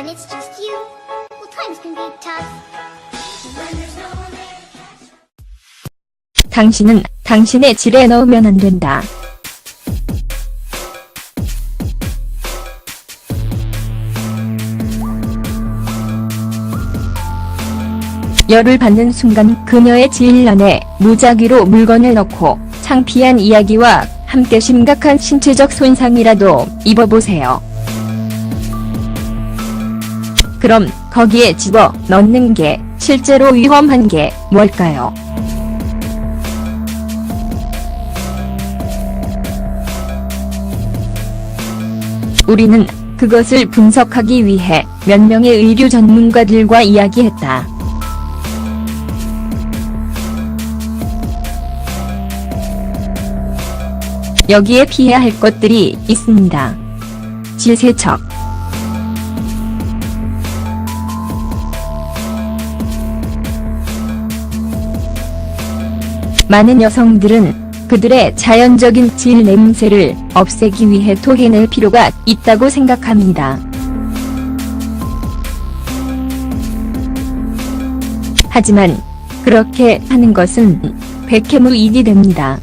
it's just you, well, times can be tough. When there's no one there. 당신은 당신의 질에 넣으면 안 된다. 열을 받는 순간 그녀의 질 안에 무작위로 물건을 넣고 창피한 이야기와 함께 심각한 신체적 손상이라도 입어보세요. 그럼 거기에 집어 넣는 게 실제로 위험한 게 뭘까요? 우리는 그것을 분석하기 위해 몇 명의 의료 전문가들과 이야기했다. 여기에 피해야 할 것들이 있습니다. 질세척, 많은 여성들은 그들의 자연적인 질 냄새를 없애기 위해 토해낼 필요가 있다고 생각합니다. 하지만 그렇게 하는 것은 백해무익이 됩니다.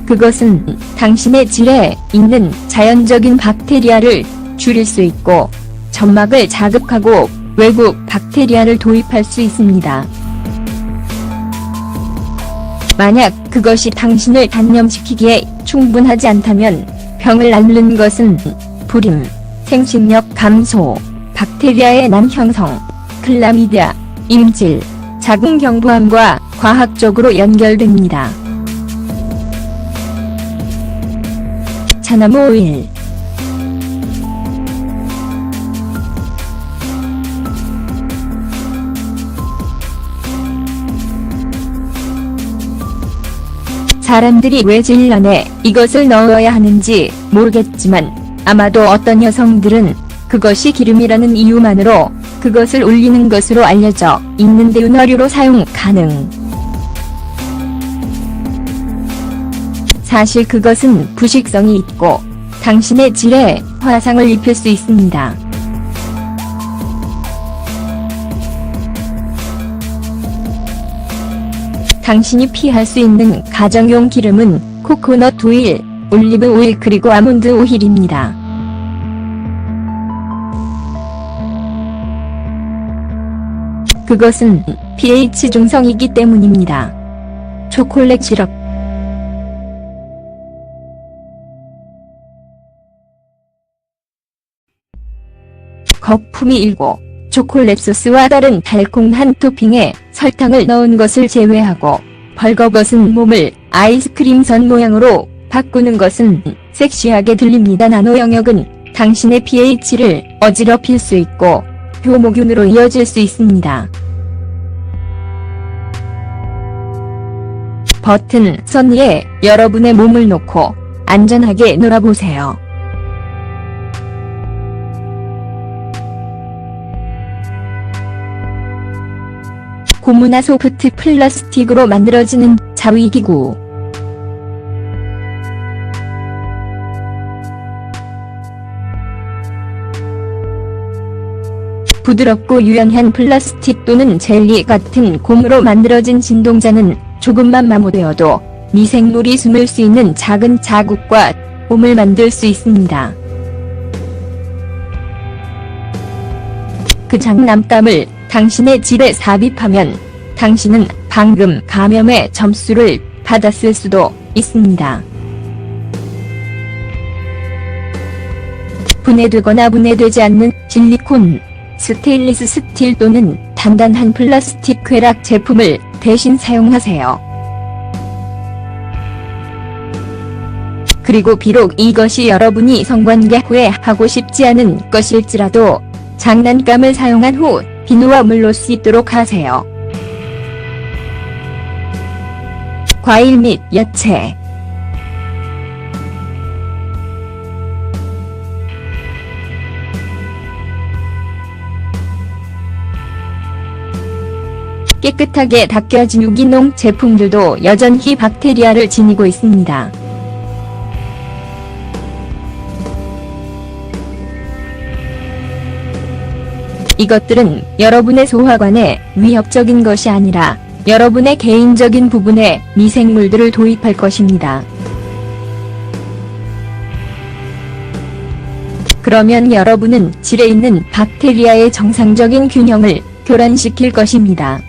그것은 당신의 질에 있는 자연적인 박테리아를 줄일 수 있고 점막을 자극하고 외부 박테리아를 도입할 수 있습니다. 만약 그것이 당신을 단념시키기에 충분하지 않다면 병을 앓는 것은 불임, 생식력 감소, 박테리아의 난 형성, 클라미디아, 임질, 자궁경부암과 과학적으로 연결됩니다. 차나무 오일, 사람들이 왜 질 안에 이것을 넣어야 하는지 모르겠지만 아마도 어떤 여성들은 그것이 기름이라는 이유만으로 그것을 올리는 것으로 알려져 있는데 은어류로 사용 가능. 사실 그것은 부식성이 있고 당신의 질에 화상을 입힐 수 있습니다. 당신이 피할 수 있는 가정용 기름은 코코넛 오일, 올리브 오일 그리고 아몬드 오일입니다. 그것은 pH 중성이기 때문입니다. 초콜릿 시럽, 거품이 일고 초콜릿 소스와 다른 달콤한 토핑에 설탕을 넣은 것을 제외하고 벌거벗은 몸을 아이스크림 선 모양으로 바꾸는 것은 섹시하게 들립니다. 나노 영역은 당신의 pH를 어지럽힐 수 있고 효모균으로 이어질 수 있습니다. 버튼 선 위에 여러분의 몸을 놓고 안전하게 놀아보세요. 고무나 소프트 플라스틱으로 만들어지는 자위기구, 부드럽고 유연한 플라스틱 또는 젤리 같은 고무로 만들어진 진동자는 조금만 마모되어도 미생물이 숨을 수 있는 작은 자국과 홈을 만들 수 있습니다. 그 장난감을 당신의 질에 삽입하면 당신은 방금 감염의 점수를 받았을 수도 있습니다. 분해되거나 분해되지 않는 실리콘, 스테인리스 스틸 또는 단단한 플라스틱 쾌락 제품을 대신 사용하세요. 그리고 비록 이것이 여러분이 성관계 후에 하고 싶지 않은 것일지라도 장난감을 사용한 후 비누와 물로 씻도록 하세요. 과일 및 야채, 깨끗하게 닦여진 유기농 제품들도 여전히 박테리아를 지니고 있습니다. 이것들은 여러분의 소화관에 위협적인 것이 아니라 여러분의 개인적인 부분에 미생물들을 도입할 것입니다. 그러면 여러분은 질에 있는 박테리아의 정상적인 균형을 교란시킬 것입니다.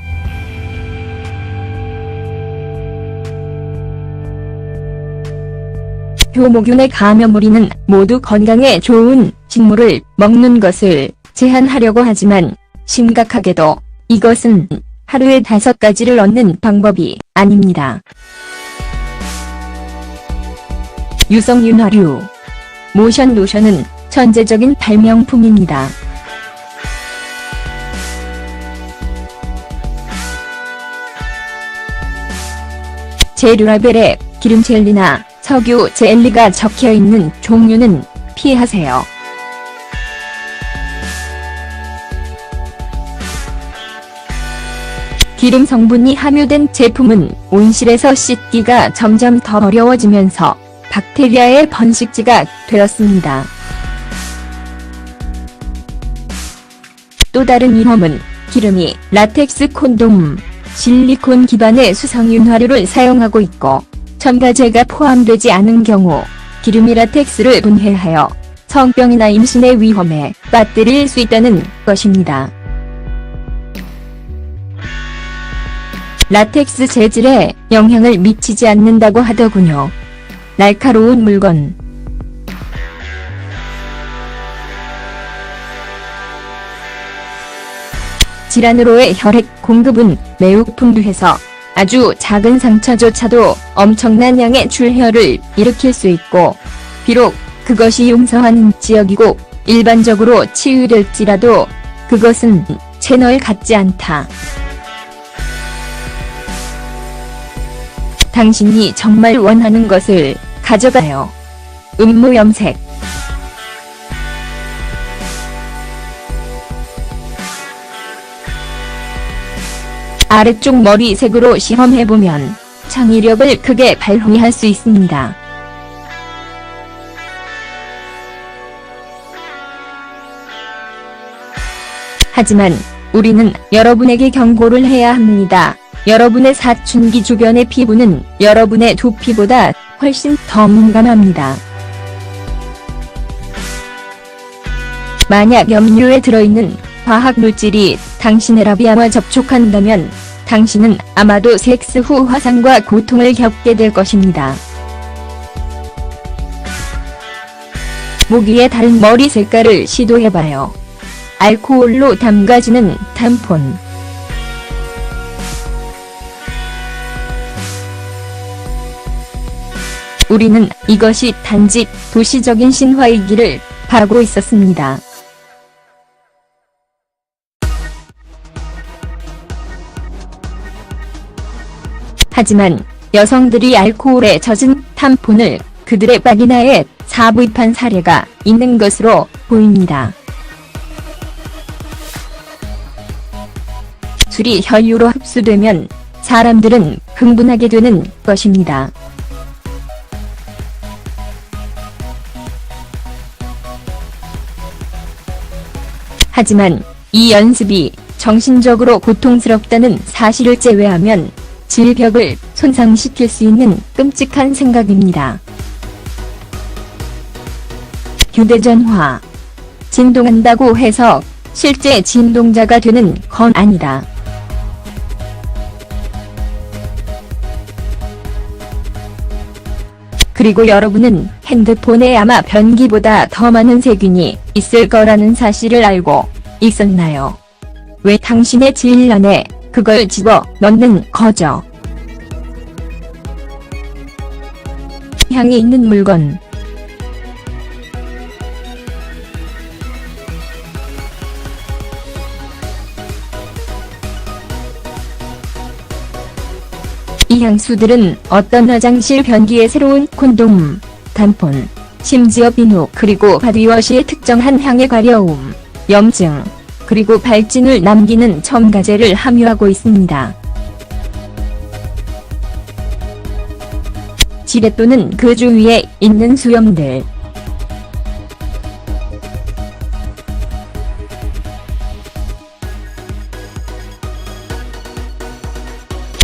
효모균의 감염우리는 모두 건강에 좋은 식물을 먹는 것을 제한하려고 하지만 심각하게도 이것은 하루에 5가지를 얻는 방법이 아닙니다. 유성윤화류 모션 로션은 천재적인 발명품입니다. 재료라벨에 기름 젤리나 석유 젤리가 적혀있는 종류는 피하세요. 기름 성분이 함유된 제품은 온실에서 씻기가 점점 더 어려워지면서 박테리아의 번식지가 되었습니다. 또 다른 위험은 기름이 라텍스 콘돔, 실리콘 기반의 수성윤화류를 사용하고 있고 첨가제가 포함되지 않은 경우 기름이 라텍스를 분해하여 성병이나 임신의 위험에 빠뜨릴 수 있다는 것입니다. 라텍스 재질에 영향을 미치지 않는다고 하더군요. 날카로운 물건. 질환으로의 혈액 공급은 매우 풍부해서 아주 작은 상처조차도 엄청난 양의 출혈을 일으킬 수 있고, 비록 그것이 용서하는 지역이고 일반적으로 치유될지라도 그것은 채널 같지 않다. 당신이 정말 원하는 것을 가져가요. 음모염색. 아래쪽 머리색으로 시험해보면 창의력을 크게 발휘할 수 있습니다. 하지만 우리는 여러분에게 경고를 해야 합니다. 여러분의 사춘기 주변의 피부는 여러분의 두피보다 훨씬 더 민감합니다. 만약 염료에 들어있는 화학 물질이 당신의 라비아와 접촉한다면 당신은 아마도 섹스 후 화상과 고통을 겪게 될 것입니다. 모기의 다른 머리 색깔을 시도해봐요. 알코올로 담가지는 탐폰. 우리는 이것이 단지 도시적인 신화이기를 바라고 있었습니다. 하지만 여성들이 알코올에 젖은 탐폰을 그들의 바기나에 삽입한 사례가 있는 것으로 보입니다. 술이 혈류로 흡수되면 사람들은 흥분하게 되는 것입니다. 하지만 이 연습이 정신적으로 고통스럽다는 사실을 제외하면 질벽을 손상시킬 수 있는 끔찍한 생각입니다. 휴대전화. 진동한다고 해서 실제 진동자가 되는 건 아니다. 그리고 여러분은 핸드폰에 아마 변기보다 더 많은 세균이 있을 거라는 사실을 알고 있었나요? 왜 당신의 질 안에 그걸 집어 넣는 거죠? 향이 있는 물건. 이 향수들은 어떤 화장실 변기에 새로운 콘돔, 탐폰, 심지어 비누 그리고 바디워시의 특정한 향의 가려움, 염증, 그리고 발진을 남기는 첨가제를 함유하고 있습니다. 지뢰 또는 그 주위에 있는 수염들,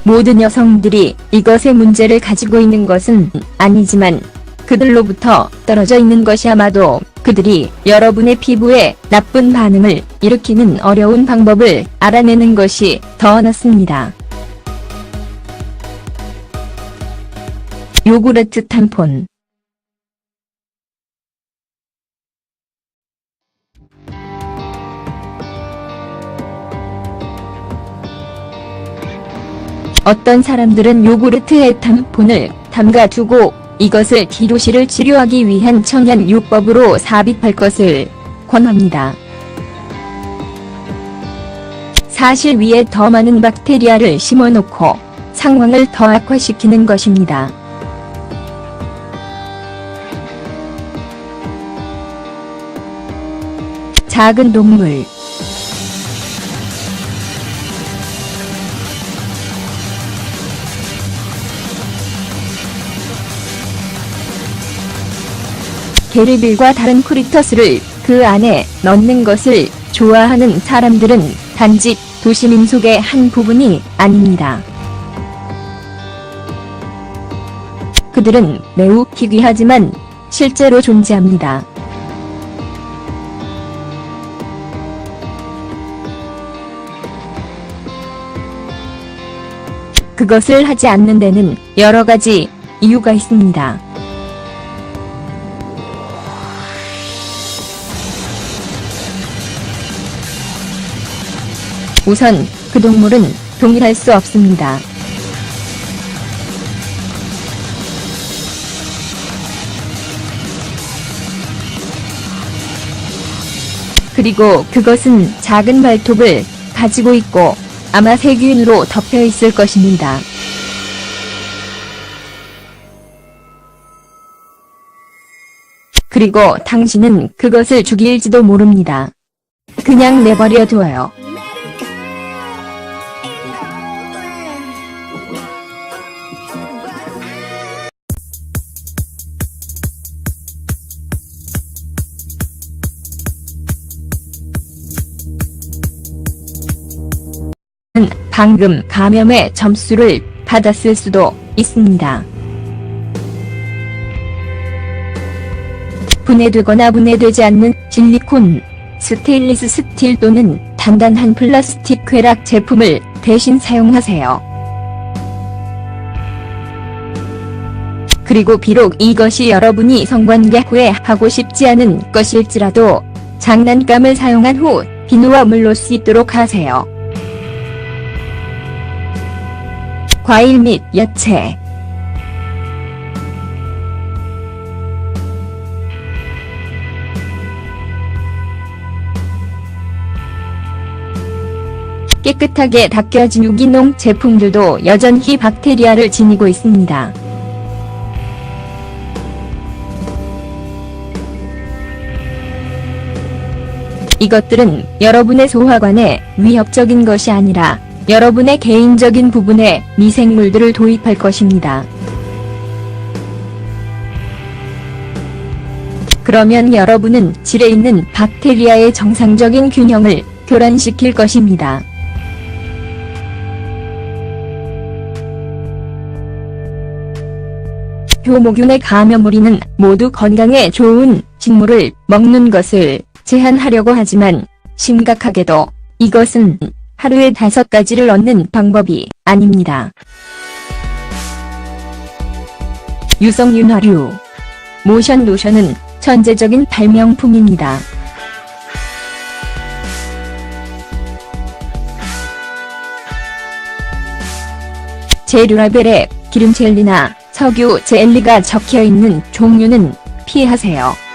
모든 여성들이 이것의 문제를 가지고 있는 것은 아니지만 그들로부터 떨어져 있는 것이 아마도 그들이 여러분의 피부에 나쁜 반응을 일으키는 어려운 방법을 알아내는 것이 더 낫습니다. 요구르트 탐폰. 어떤 사람들은 요구르트에 탐폰을 담가두고 이것을 기로시를 치료하기 위한 청약요법으로 삽입할 것을 권합니다. 사실 위에 더 많은 박테리아를 심어놓고 상황을 더 악화시키는 것입니다. 작은 동물. 게르빌과 다른 크리터스를 그 안에 넣는 것을 좋아하는 사람들은 단지 도시 민속의 한 부분이 아닙니다. 그들은 매우 희귀하지만 실제로 존재합니다. 그것을 하지 않는 데는 여러 가지 이유가 있습니다. 우선, 그 동물은 동일할 수 없습니다. 그리고 그것은 작은 발톱을 가지고 있고 아마 세균으로 덮여 있을 것입니다. 그리고 당신은 그것을 죽일지도 모릅니다. 그냥 내버려 둬요. 방금 감염의 점수를 받았을 수도 있습니다. 분해되거나 분해되지 않는 실리콘, 스테인리스 스틸 또는 단단한 플라스틱 쾌락 제품을 대신 사용하세요. 그리고 비록 이것이 여러분이 성관계 후에 하고 싶지 않은 것일지라도 장난감을 사용한 후 비누와 물로 씻도록 하세요. 과일 및 야채. 깨끗하게 닦여진 유기농 제품들도 여전히 박테리아를 지니고 있습니다. 이것들은 여러분의 소화관에 위협적인 것이 아니라 여러분의 개인적인 부분에 미생물들을 도입할 것입니다. 그러면 여러분은 질에 있는 박테리아의 정상적인 균형을 교란시킬 것입니다. 효모균의 감염우리는 모두 건강에 좋은 식물을 먹는 것을 제한하려고 하지만 심각하게도 이것은 하루에 5가지를 얻는 방법이 아닙니다. 유성윤화류 모션 로션은 천재적인 발명품입니다. 재료 라벨에 기름 젤리나 석유 젤리가 적혀있는 종류는 피하세요.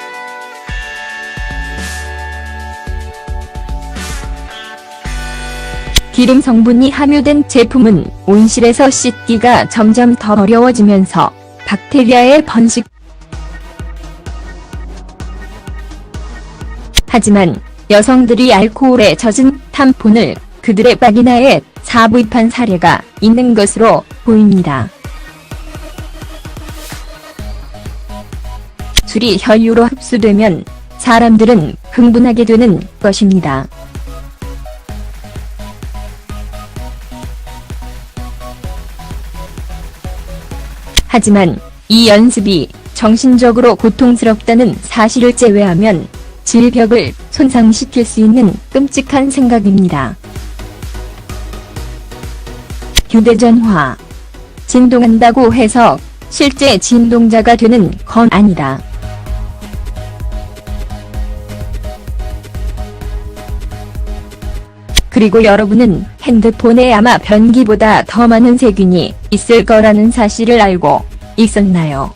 기름 성분이 함유된 제품은 온실에서 씻기가 점점 더 어려워지면서 박테리아의 번식. 하지만 여성들이 알코올에 젖은 탐폰을 그들의 바기나에 사부입한 사례가 있는 것으로 보입니다. 술이 혈류로 흡수되면 사람들은 흥분하게 되는 것입니다. 하지만 이 연습이 정신적으로 고통스럽다는 사실을 제외하면 질벽을 손상시킬 수 있는 끔찍한 생각입니다. 휴대전화. 진동한다고 해서 실제 진동자가 되는 건 아니다. 그리고 여러분은 핸드폰에 아마 변기보다 더 많은 세균이 있을 거라는 사실을 알고 있었나요?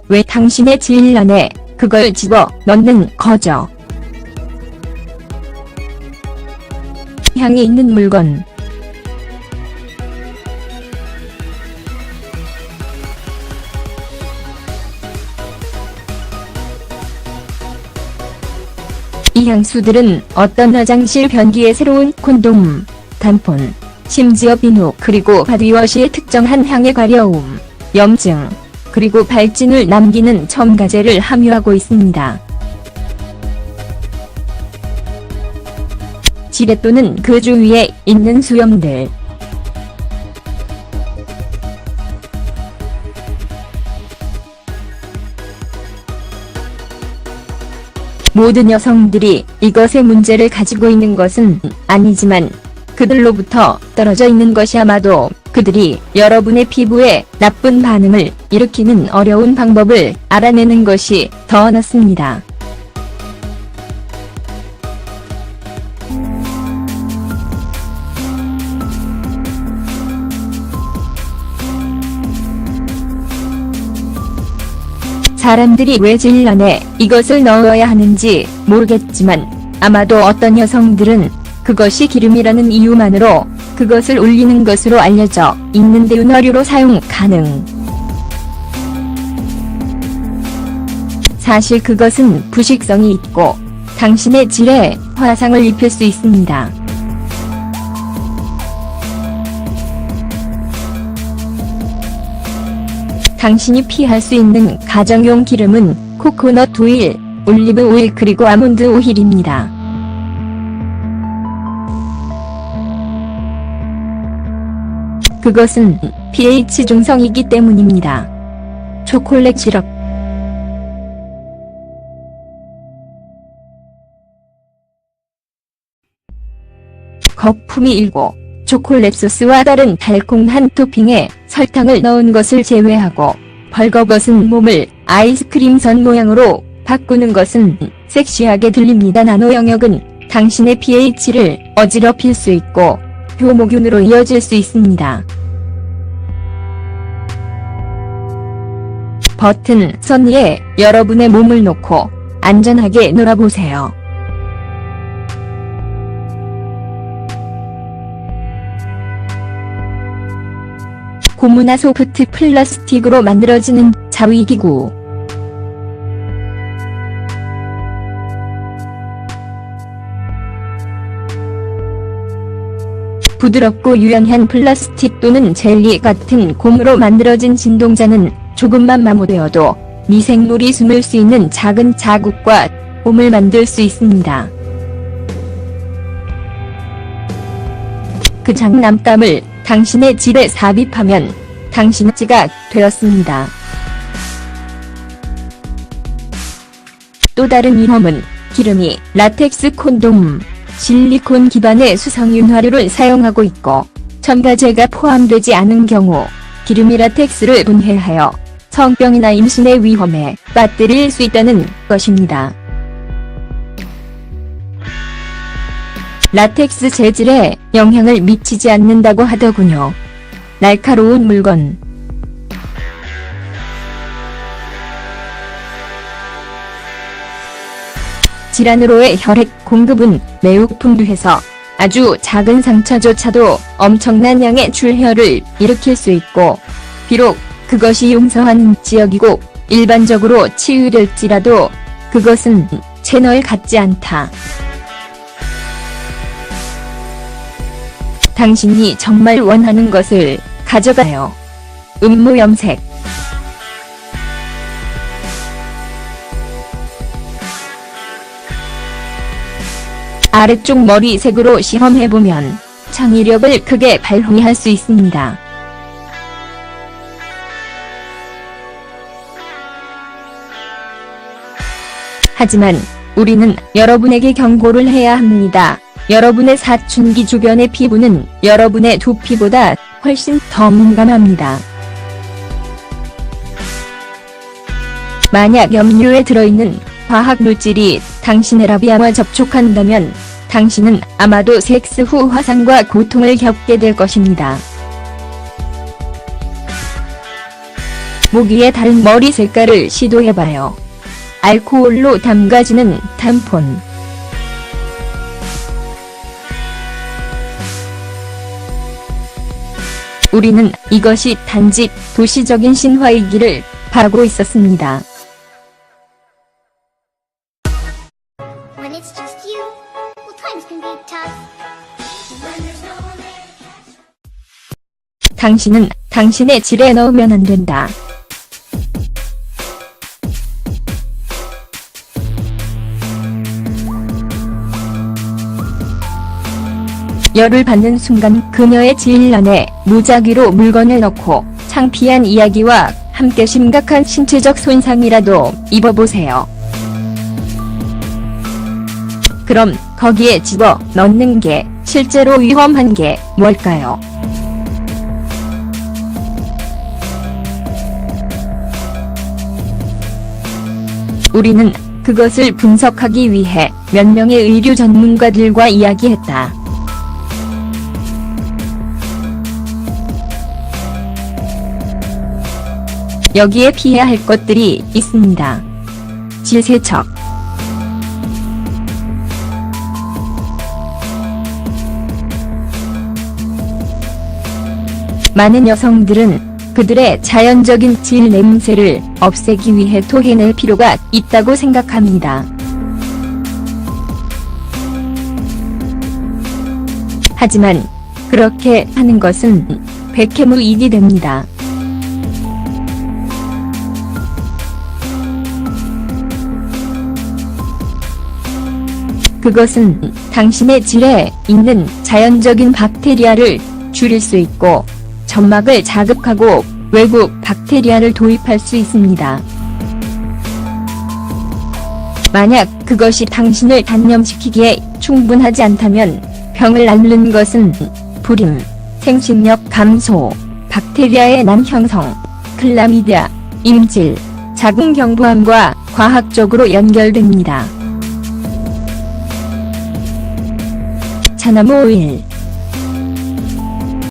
왜 당신의 질란에 그걸 집어 넣는 거죠? 향이 있는 물건. 이 향수들은 어떤 화장실 변기에 새로운 콘돔, 담폰, 심지어 비누 그리고 바디워시의 특정한 향의 가려움, 염증, 그리고 발진을 남기는 첨가제를 함유하고 있습니다. 지뢰 또는 그 주위에 있는 수염들. 모든 여성들이 이것의 문제를 가지고 있는 것은 아니지만 그들로부터 떨어져 있는 것이 아마도 그들이 여러분의 피부에 나쁜 반응을 일으키는 어려운 방법을 알아내는 것이 더 낫습니다. 사람들이 왜 질란에 이것을 넣어야 하는지 모르겠지만 아마도 어떤 여성들은 그것이 기름이라는 이유만으로 그것을 올리는 것으로 알려져 있는데 윤활유로 사용 가능. 사실 그것은 부식성이 있고 당신의 질에 화상을 입힐 수 있습니다. 당신이 피할 수 있는 가정용 기름은 코코넛 오일, 올리브 오일 그리고 아몬드 오일입니다. 그것은 pH 중성이기 때문입니다. 초콜릿 시럽. 거품이 일고 초콜릿 소스와 다른 달콤한 토핑에 설탕을 넣은 것을 제외하고 벌거벗은 몸을 아이스크림 선 모양으로 바꾸는 것은 섹시하게 들립니다. 나노 영역은 당신의 pH를 어지럽힐 수 있고 효모균으로 이어질 수 있습니다. 버튼 선 위에 여러분의 몸을 놓고 안전하게 놀아보세요. 고무나 소프트 플라스틱으로 만들어지는 자위기구. 부드럽고 유연한 플라스틱 또는 젤리 같은 곰으로 만들어진 진동자는 조금만 마모되어도 미생물이 숨을 수 있는 작은 자국과 곰을 만들 수 있습니다. 그 장난감을 당신의 질에 삽입하면 당신의 지가 되었습니다. 또 다른 위험은 기름이 라텍스 콘돔, 실리콘 기반의 수성 윤활유를 사용하고 있고 첨가제가 포함되지 않은 경우 기름이 라텍스를 분해하여 성병이나 임신의 위험에 빠뜨릴 수 있다는 것입니다. 라텍스 재질에 영향을 미치지 않는다고 하더군요. 날카로운 물건. 질환으로의 혈액 공급은 매우 풍부해서 아주 작은 상처조차도 엄청난 양의 출혈을 일으킬 수 있고 비록 그것이 용서하는 지역이고 일반적으로 치유될지라도 그것은 채널 같지 않다. 당신이 정말 원하는 것을 가져가요. 음모 염색. 아래쪽 머리색으로 시험해보면 창의력을 크게 발휘할 수 있습니다. 하지만 우리는 여러분에게 경고를 해야 합니다. 여러분의 사춘기 주변의 피부는 여러분의 두피보다 훨씬 더 민감합니다. 만약 염료에 들어있는 화학 물질이 당신의 라비아와 접촉한다면 당신은 아마도 섹스 후 화상과 고통을 겪게 될 것입니다. 모기의 다른 머리 색깔을 시도해봐요. 알코올로 담가지는 탐폰. 우리는 이것이 단지 도시적인 신화이기를 바라고 있었습니다. When it's just you, well, times can be tough. When there's no one there to catch. 당신은 당신의 질에 넣으면 안 된다. 열을 받는 순간 그녀의 질 안에 무작위로 물건을 넣고 창피한 이야기와 함께 심각한 신체적 손상이라도 입어보세요. 그럼 거기에 집어 넣는 게 실제로 위험한 게 뭘까요? 우리는 그것을 분석하기 위해 몇 명의 의료 전문가들과 이야기했다. 여기에 피해야 할 것들이 있습니다. 질세척. 많은 여성들은 그들의 자연적인 질 냄새를 없애기 위해 토해낼 필요가 있다고 생각합니다. 하지만 그렇게 하는 것은 백해무익이 됩니다. 그것은 당신의 질에 있는 자연적인 박테리아를 줄일 수 있고 점막을 자극하고 외부 박테리아를 도입할 수 있습니다. 만약 그것이 당신을 단념시키기에 충분하지 않다면 병을 앓는 것은 불임, 생식력 감소, 박테리아의 난 형성, 클라미디아, 임질, 자궁경부암과 과학적으로 연결됩니다. 차나무 오일.